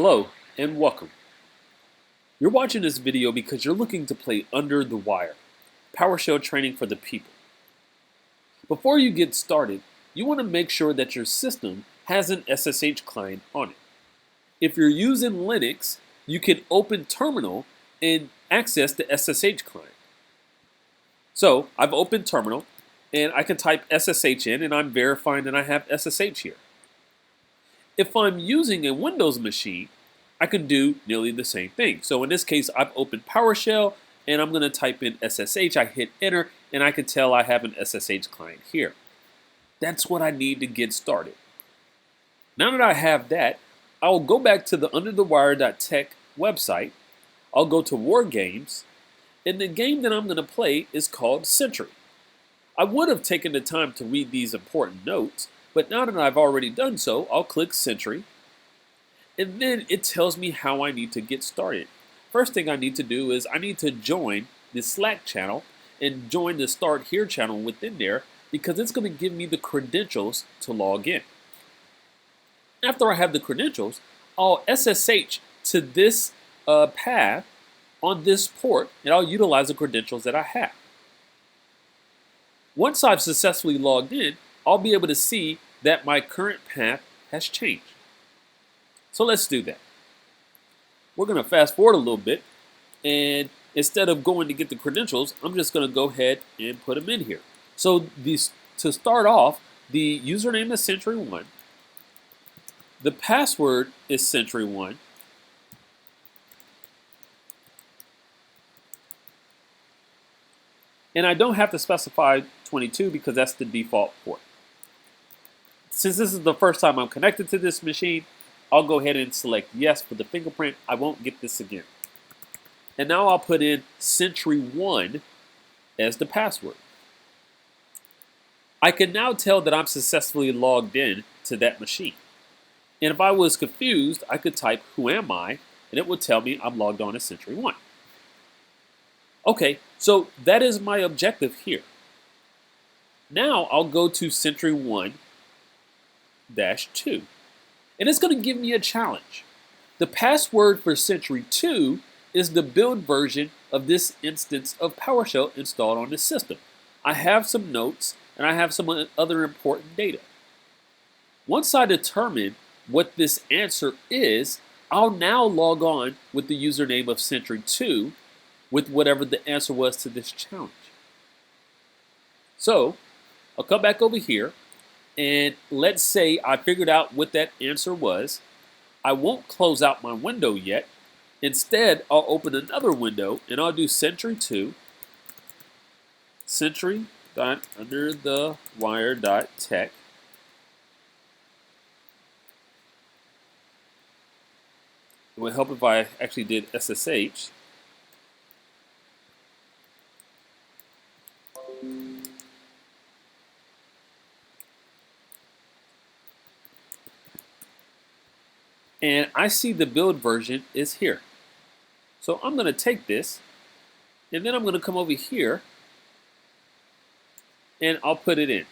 Hello and welcome. You're watching this video because you're looking to play Under the Wire, PowerShell training for the people. Before you get started, you want to make sure that your system has an SSH client on it. If you're using Linux, you can open Terminal and access the SSH client. So I've opened Terminal and I can type SSH in and I'm verifying that I have SSH here. If I'm using a Windows machine, I can do nearly the same thing. So in this case, I've opened PowerShell and I'm going to type in SSH. I hit enter and I can tell I have an SSH client here. That's what I need to get started. Now that I have that, I'll go back to the underthewire.tech website. I'll go to War Games, and the game that I'm going to play is called Sentry. I would have taken the time to read these important notes, but now that I've already done so, I'll click Sentry. And then it tells me how I need to get started. First thing I need to do is I need to join the Slack channel and join the Start Here channel within there because it's going to give me the credentials to log in. After I have the credentials, I'll SSH to this path on this port and I'll utilize the credentials that I have. Once I've successfully logged in, I'll be able to see that my current path has changed. So let's do that. We're going to fast forward a little bit, and instead of going to get the credentials, I'm just going to go ahead and put them in here. So to start off, the username is Sentry1, the password is Sentry1, and I don't have to specify 22 because that's the default port. Since this is the first time I'm connected to this machine, I'll go ahead and select yes for the fingerprint. I won't get this again. And now I'll put in Sentry1 as the password. I can now tell that I'm successfully logged in to that machine. And if I was confused, I could type who am I, and it would tell me I'm logged on as Sentry1. Okay, so that is my objective here. Now I'll go to Sentry1-2. And it's going to give me a challenge. The password for Sentry2 is the build version of this instance of PowerShell installed on the system. I have some notes and I have some other important data. Once I determine what this answer is, I'll now log on with the username of Sentry2 with whatever the answer was to this challenge. So I'll come back over here. And let's say I figured out what that answer was. I won't close out my window yet. Instead, I'll open another window and I'll do Sentry2, sentry.underthewire.tech. It would help if I actually did SSH. And I see the build version is here. So I'm going to take this, and then I'm going to come over here, and I'll put it in.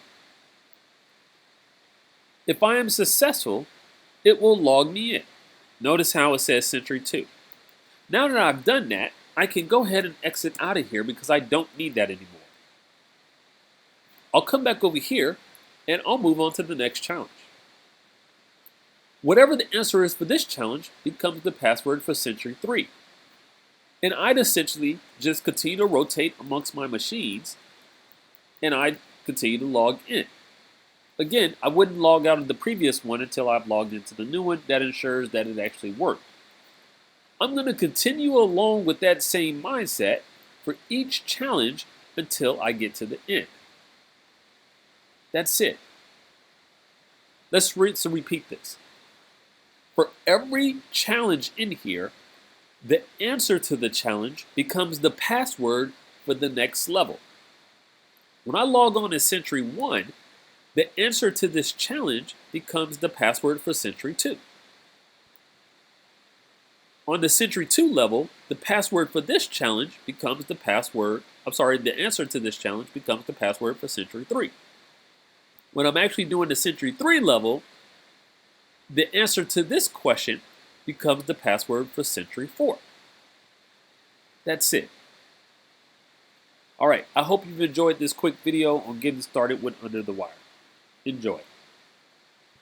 If I am successful, it will log me in. Notice how it says Sentry2. Now that I've done that, I can go ahead and exit out of here because I don't need that anymore. I'll come back over here, and I'll move on to the next challenge. Whatever the answer is for this challenge becomes the password for Sentry3. And I'd essentially just continue to rotate amongst my machines and I'd continue to log in. Again, I wouldn't log out of the previous one until I've logged into the new one. That ensures that it actually worked. I'm going to continue along with that same mindset for each challenge until I get to the end. That's it. Let's repeat this. For every challenge in here, the answer to the challenge becomes the password for the next level. When I log on as Sentry1, the answer to this challenge becomes the password for Sentry2. On the Sentry2 level, the password for this challenge becomes the answer to this challenge becomes the password for Sentry3. When I'm actually doing the Sentry3 level, the answer to this question becomes the password for Sentry 4. That's it. Alright, I hope you've enjoyed this quick video on getting started with Under the Wire. Enjoy.